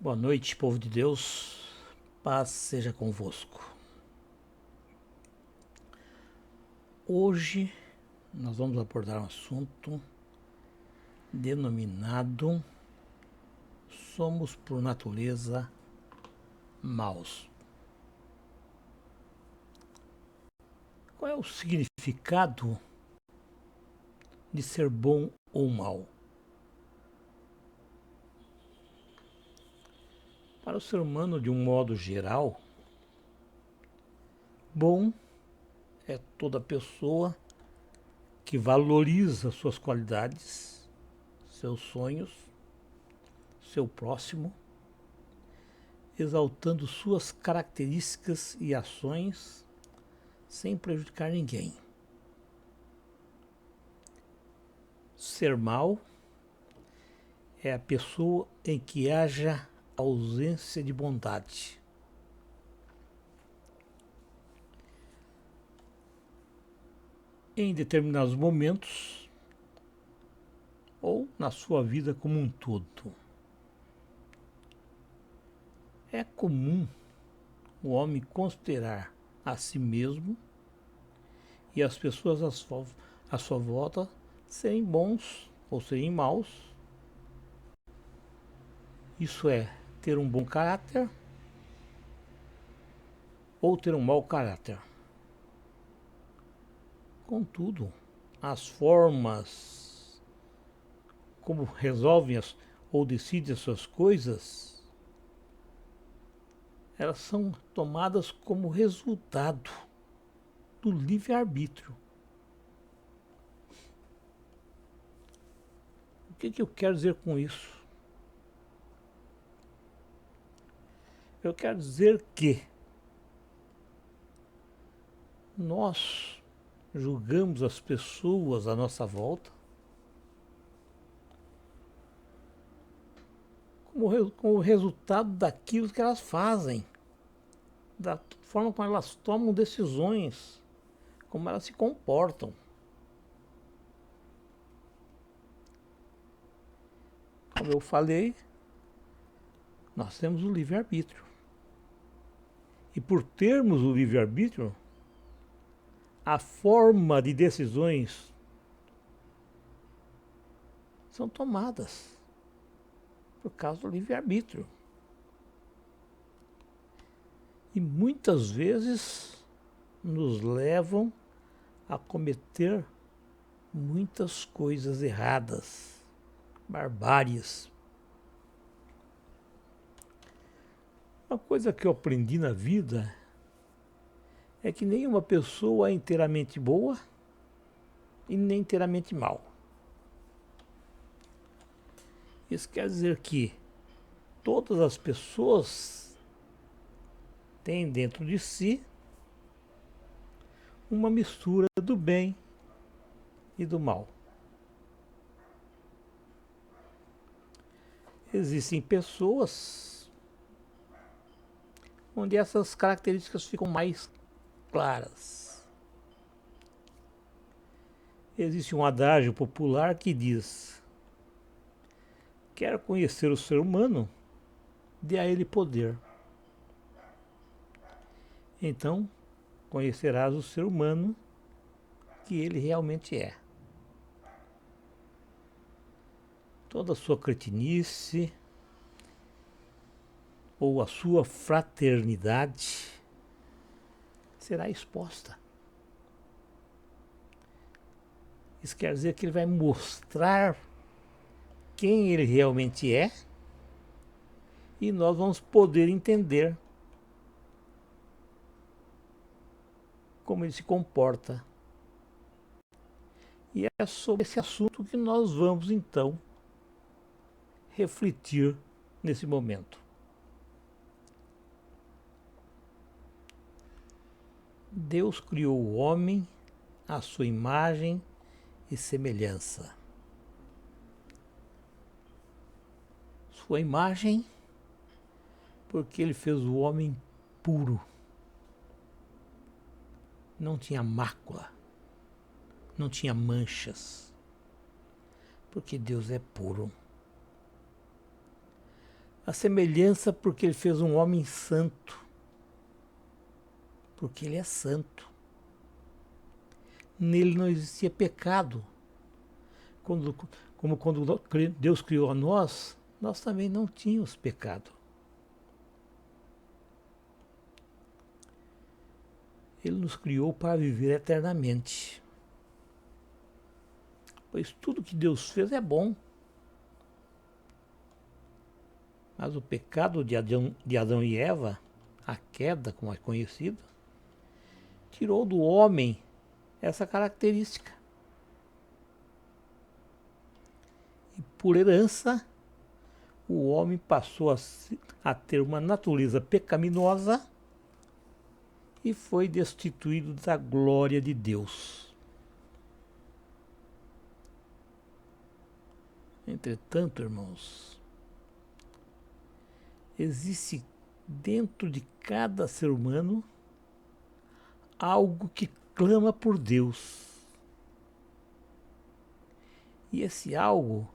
Boa noite, povo de Deus, paz seja convosco. Hoje nós vamos abordar um assunto denominado Somos por natureza maus. Qual é o significado de ser bom ou mal? Para o ser humano, de um modo geral, bom é toda pessoa que valoriza suas qualidades, seus sonhos, seu próximo, exaltando suas características e ações sem prejudicar ninguém. Ser mal é a pessoa em que haja ausência de bondade. Em determinados momentos ou na sua vida como um todo. É comum o homem considerar a si mesmo e as pessoas à sua volta serem bons ou serem maus. Isso é, ter um bom caráter ou ter um mau caráter. Contudo, as formas como resolvem ou decidem as suas coisas, elas são tomadas como resultado do livre-arbítrio. O que eu quero dizer com isso? Eu quero dizer que nós julgamos as pessoas à nossa volta como resultado daquilo que elas fazem, da forma como elas tomam decisões, como elas se comportam. Como eu falei, nós temos o livre-arbítrio. E por termos o livre-arbítrio, a forma de decisões são tomadas por causa do livre-arbítrio. E muitas vezes nos levam a cometer muitas coisas erradas, barbáries. Uma coisa que eu aprendi na vida é que nenhuma pessoa é inteiramente boa e nem inteiramente mal. Isso quer dizer que todas as pessoas têm dentro de si uma mistura do bem e do mal. Existem pessoas onde essas características ficam mais claras. Existe um adágio popular que diz: quer conhecer o ser humano, dê a ele poder. Então, conhecerás o ser humano que ele realmente é. Toda a sua cretinice ou a sua fraternidade será exposta. Isso quer dizer que ele vai mostrar quem ele realmente é e nós vamos poder entender como ele se comporta. E é sobre esse assunto que nós vamos então refletir nesse momento. Deus criou o homem à sua imagem e semelhança. Sua imagem, porque ele fez o homem puro. Não tinha mácula, não tinha manchas, porque Deus é puro. A semelhança porque ele fez um homem santo. Porque ele é santo. Nele não existia pecado. Como quando Deus criou a nós, nós também não tínhamos pecado. Ele nos criou para viver eternamente. Pois tudo que Deus fez é bom. Mas o pecado de Adão e Eva, a queda, como é conhecido, tirou do homem essa característica. E por herança, o homem passou a ter uma natureza pecaminosa e foi destituído da glória de Deus. Entretanto, irmãos, existe dentro de cada ser humano algo que clama por Deus. E esse algo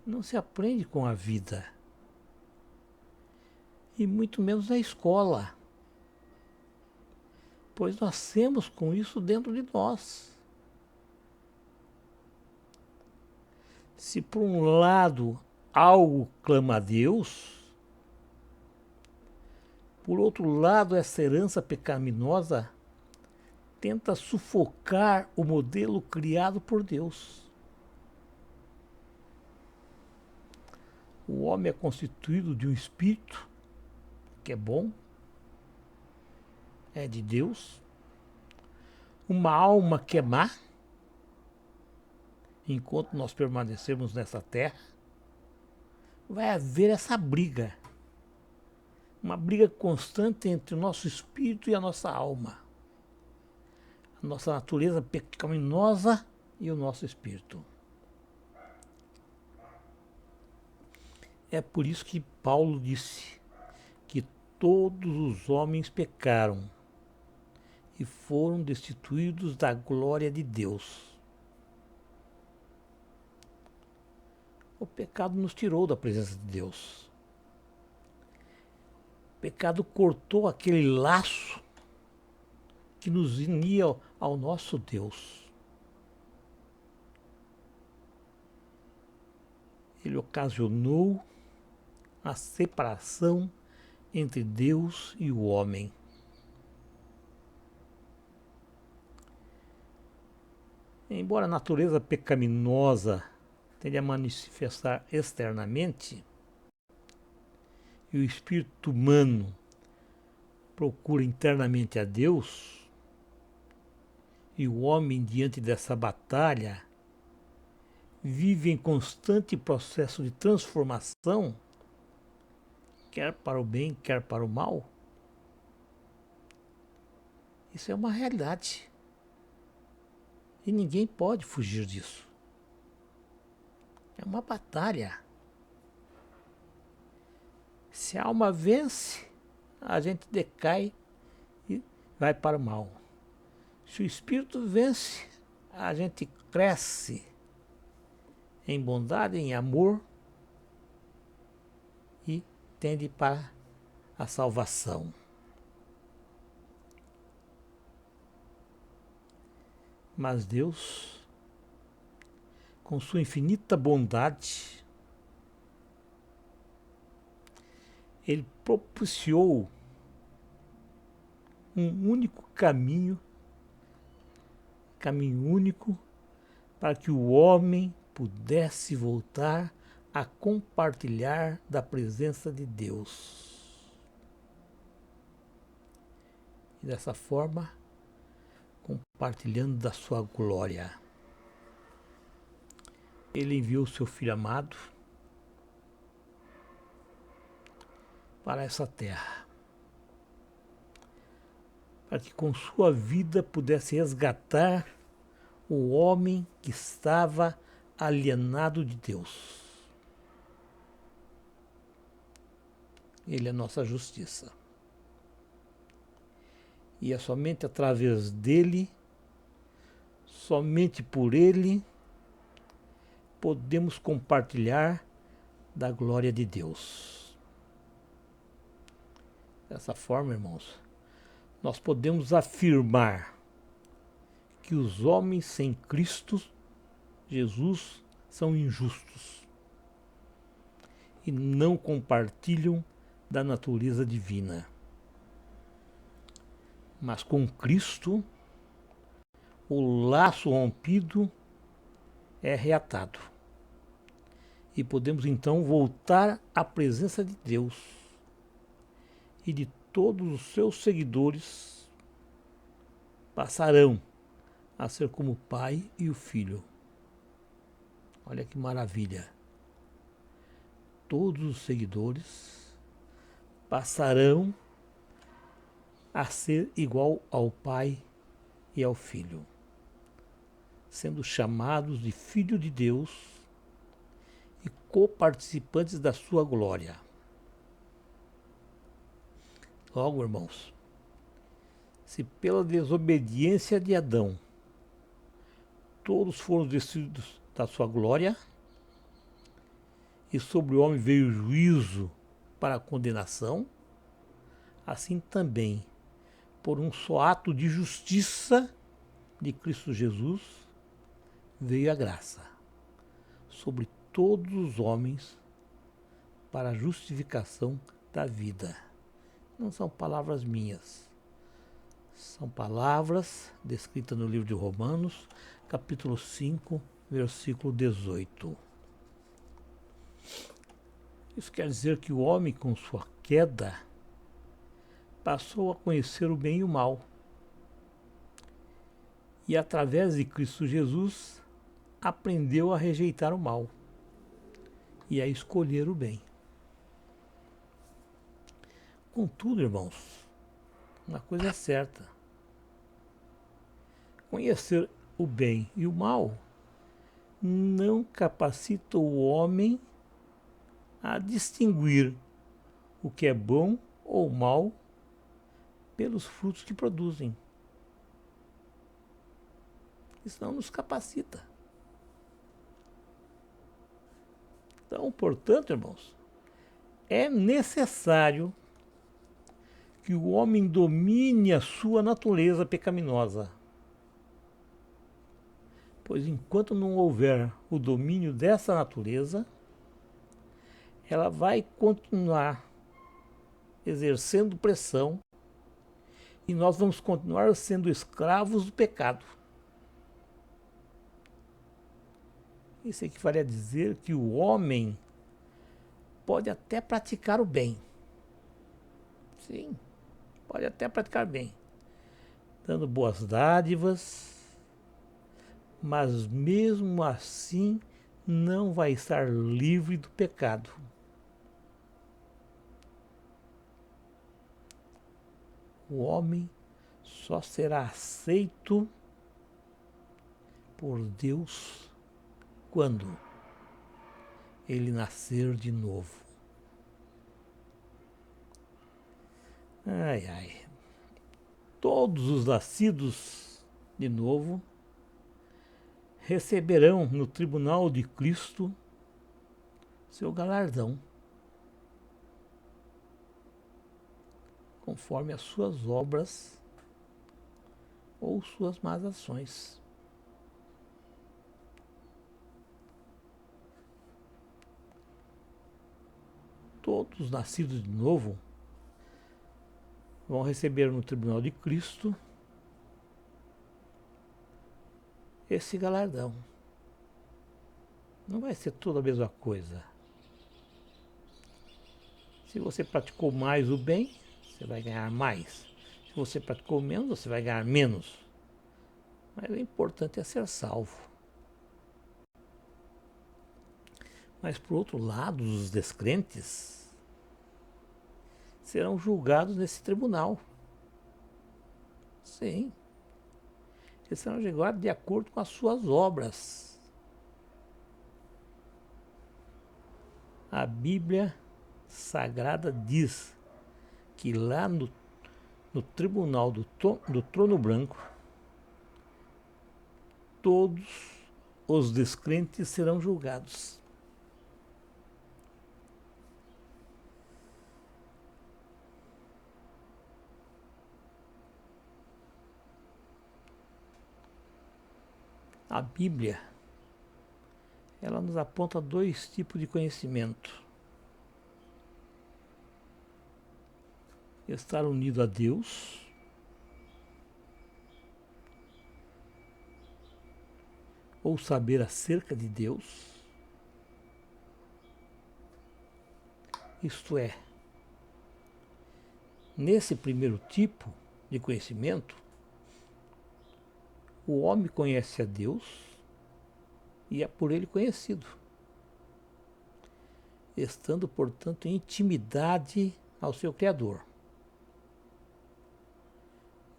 não se aprende com a vida. E muito menos na escola. Pois nós temos com isso dentro de nós. Se por um lado algo clama a Deus, por outro lado essa herança pecaminosa tenta sufocar o modelo criado por Deus. O homem é constituído de um espírito que é bom, é de Deus, uma alma que é má, enquanto nós permanecermos nessa terra, vai haver essa briga. Uma briga constante entre o nosso espírito e a nossa alma. A nossa natureza pecaminosa e o nosso espírito. É por isso que Paulo disse que todos os homens pecaram e foram destituídos da glória de Deus. O pecado nos tirou da presença de Deus. O pecado cortou aquele laço que nos unia ao nosso Deus. Ele ocasionou a separação entre Deus e o homem. Embora a natureza pecaminosa tende a manifestar externamente, e o espírito humano procura internamente a Deus, e o homem, diante dessa batalha, vive em constante processo de transformação, quer para o bem, quer para o mal. Isso é uma realidade. E ninguém pode fugir disso. É uma batalha. Se a alma vence, a gente decai e vai para o mal. Se o espírito vence, a gente cresce em bondade, em amor e tende para a salvação. Mas Deus, com sua infinita bondade, Ele propiciou um único caminho único, para que o homem pudesse voltar a compartilhar da presença de Deus. E dessa forma, compartilhando da sua glória. Ele enviou o seu Filho amado para essa terra, para que com sua vida pudesse resgatar o homem que estava alienado de Deus. Ele é nossa justiça. E é somente através dele, somente por ele, podemos compartilhar da glória de Deus. Dessa forma, irmãos, nós podemos afirmar que os homens sem Cristo Jesus são injustos e não compartilham da natureza divina. Mas com Cristo, o laço rompido é reatado. E podemos então voltar à presença de Deus e de todos os seus seguidores passarão a ser como o Pai e o Filho. Olha que maravilha. Todos os seguidores passarão a ser igual ao Pai e ao Filho, sendo chamados de Filho de Deus e coparticipantes da sua glória. Logo, irmãos, se pela desobediência de Adão todos foram destruídos da sua glória, e sobre o homem veio o juízo para a condenação, assim também, por um só ato de justiça de Cristo Jesus, veio a graça sobre todos os homens para a justificação da vida. Não são palavras minhas, são palavras descritas no livro de Romanos, capítulo 5, versículo 18. Isso quer dizer que o homem, com sua queda, passou a conhecer o bem e o mal. E através de Cristo Jesus, aprendeu a rejeitar o mal e a escolher o bem. Contudo, irmãos, uma coisa é certa: conhecer o bem e o mal não capacita o homem a distinguir o que é bom ou mal pelos frutos que produzem. Isso não nos capacita. Então, portanto, irmãos, é necessário que o homem domine a sua natureza pecaminosa. Pois enquanto não houver o domínio dessa natureza, ela vai continuar exercendo pressão e nós vamos continuar sendo escravos do pecado. Isso equivale a dizer que o homem pode até praticar o bem. Sim, pode até praticar bem, dando boas dádivas, mas mesmo assim não vai estar livre do pecado. O homem só será aceito por Deus quando ele nascer de novo. Ai, ai. Todos os nascidos de novo receberão no tribunal de Cristo seu galardão, conforme as suas obras ou suas más ações. Todos os nascidos de novo vão receber no tribunal de Cristo esse galardão. Não vai ser toda a mesma coisa. Se você praticou mais o bem, você vai ganhar mais. Se você praticou menos, você vai ganhar menos. Mas o importante é ser salvo. Mas por outro lado, os descrentes serão julgados nesse tribunal. Sim. Eles serão julgados de acordo com as suas obras. A Bíblia Sagrada diz que lá no tribunal do trono branco, todos os descrentes serão julgados. A Bíblia, ela nos aponta dois tipos de conhecimento. Estar unido a Deus ou saber acerca de Deus. Isto é, nesse primeiro tipo de conhecimento, o homem conhece a Deus e é por ele conhecido, estando, portanto, em intimidade ao seu Criador.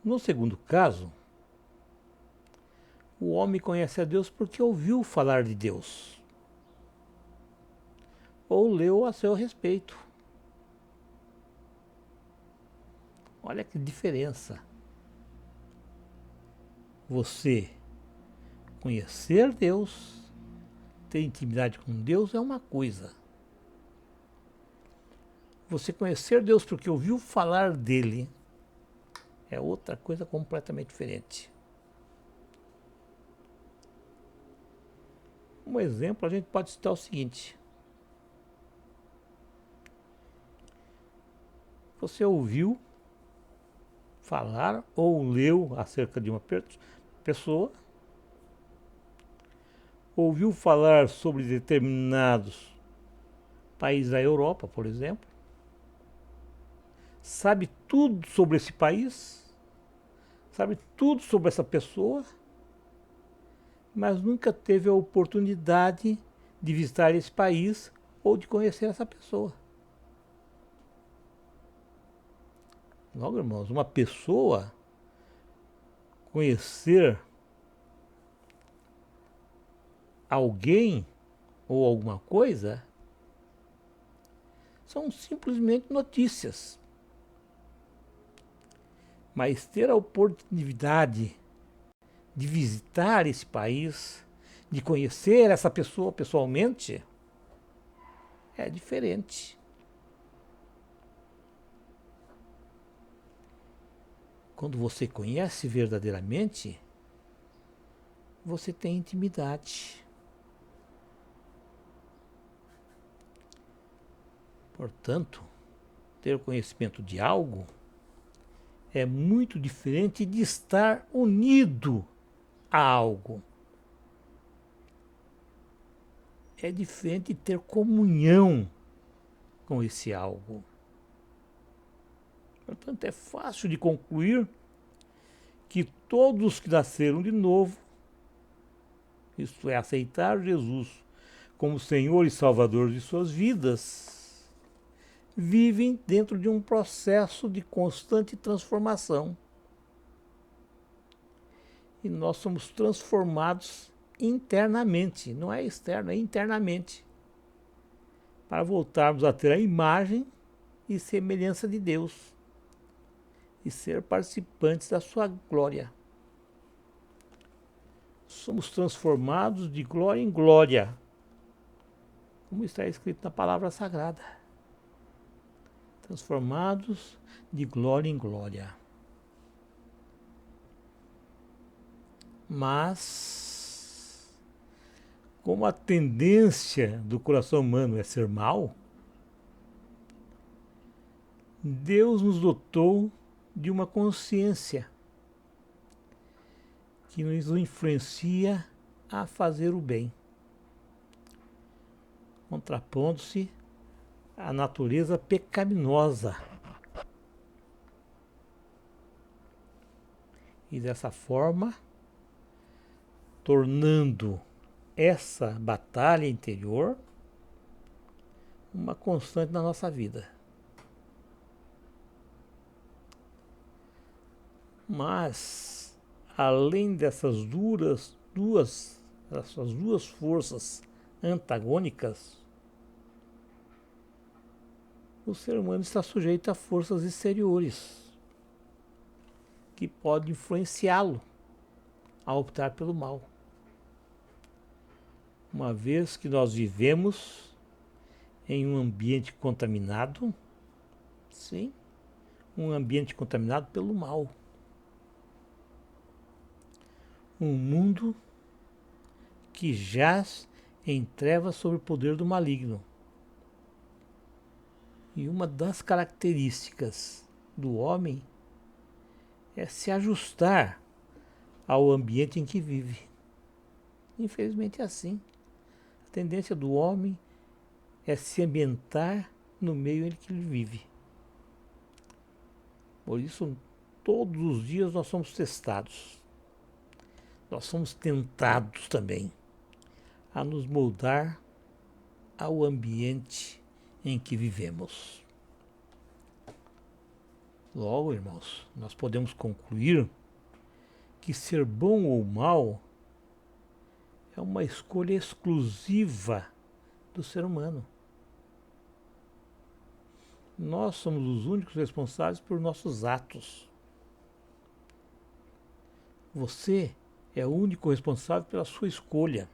No segundo caso, o homem conhece a Deus porque ouviu falar de Deus, ou leu a seu respeito. Olha que diferença. Você conhecer Deus, ter intimidade com Deus é uma coisa. Você conhecer Deus porque ouviu falar dele é outra coisa completamente diferente. Um exemplo, a gente pode citar o seguinte. Você ouviu falar ou leu acerca de uma pessoa, ouviu falar sobre determinados países da Europa, por exemplo, sabe tudo sobre esse país, sabe tudo sobre essa pessoa, mas nunca teve a oportunidade de visitar esse país ou de conhecer essa pessoa. Logo, irmãos, uma pessoa conhecer alguém ou alguma coisa são simplesmente notícias. Mas ter a oportunidade de visitar esse país, de conhecer essa pessoa pessoalmente, é diferente. Quando você conhece verdadeiramente, você tem intimidade. Portanto, ter conhecimento de algo é muito diferente de estar unido a algo. É diferente de ter comunhão com esse algo. Portanto, é fácil de concluir que todos que nasceram de novo, isto é, aceitar Jesus como Senhor e Salvador de suas vidas, vivem dentro de um processo de constante transformação. E nós somos transformados internamente, não é externo, é internamente, para voltarmos a ter a imagem e semelhança de Deus e ser participantes da sua glória. Somos transformados de glória em glória, como está escrito na palavra sagrada. Transformados de glória em glória. Mas, como a tendência do coração humano é ser mau, Deus nos dotou de uma consciência que nos influencia a fazer o bem, contrapondo-se à natureza pecaminosa. E dessa forma, tornando essa batalha interior uma constante na nossa vida. Mas, além dessas duas forças antagônicas, o ser humano está sujeito a forças exteriores que podem influenciá-lo a optar pelo mal. Uma vez que nós vivemos em um ambiente contaminado, sim, um ambiente contaminado pelo mal. Um mundo que jaz em trevas sob o poder do maligno. E uma das características do homem é se ajustar ao ambiente em que vive. Infelizmente é assim. A tendência do homem é se ambientar no meio em que ele vive. Por isso, todos os dias nós somos testados. Nós somos tentados também a nos moldar ao ambiente em que vivemos. Logo, irmãos, nós podemos concluir que ser bom ou mal é uma escolha exclusiva do ser humano. Nós somos os únicos responsáveis por nossos atos. Você é o único responsável pela sua escolha.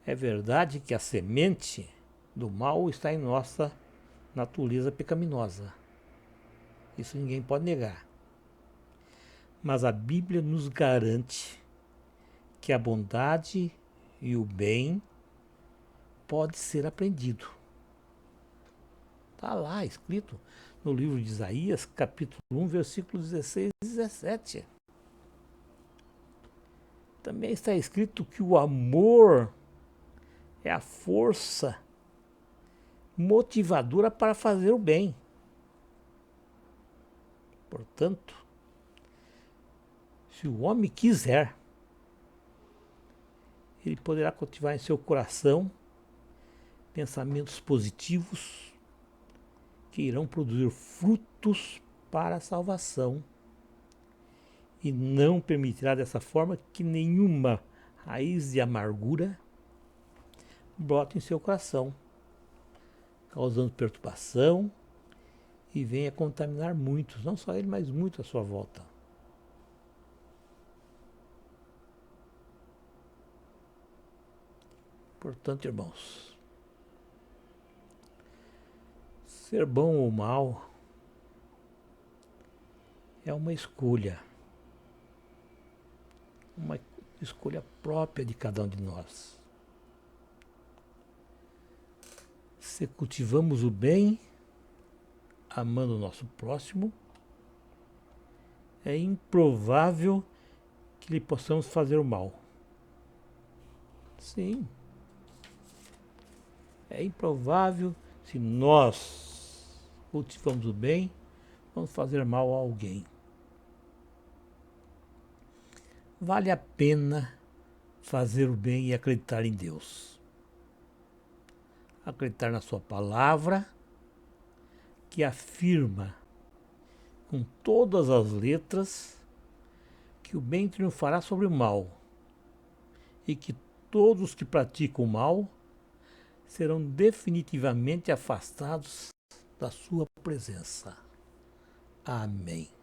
É verdade que a semente do mal está em nossa natureza pecaminosa. Isso ninguém pode negar. Mas a Bíblia nos garante que a bondade e o bem pode ser aprendido. Está lá escrito no livro de Isaías, capítulo 1, versículos 16 e 17. Também está escrito que o amor é a força motivadora para fazer o bem. Portanto, se o homem quiser, ele poderá cultivar em seu coração pensamentos positivos que irão produzir frutos para a salvação e não permitirá dessa forma que nenhuma raiz de amargura brote em seu coração, causando perturbação e venha contaminar muitos, não só ele, mas muitos à sua volta. Portanto, irmãos, ser bom ou mal é uma escolha própria de cada um de nós. Se cultivamos o bem, amando o nosso próximo, é improvável que lhe possamos fazer o mal. Sim. É improvável, se nós cultivamos o bem, vamos fazer mal a alguém. Vale a pena fazer o bem e acreditar em Deus. Acreditar na sua palavra, que afirma com todas as letras que o bem triunfará sobre o mal e que todos os que praticam o mal serão definitivamente afastados da sua presença. Amém.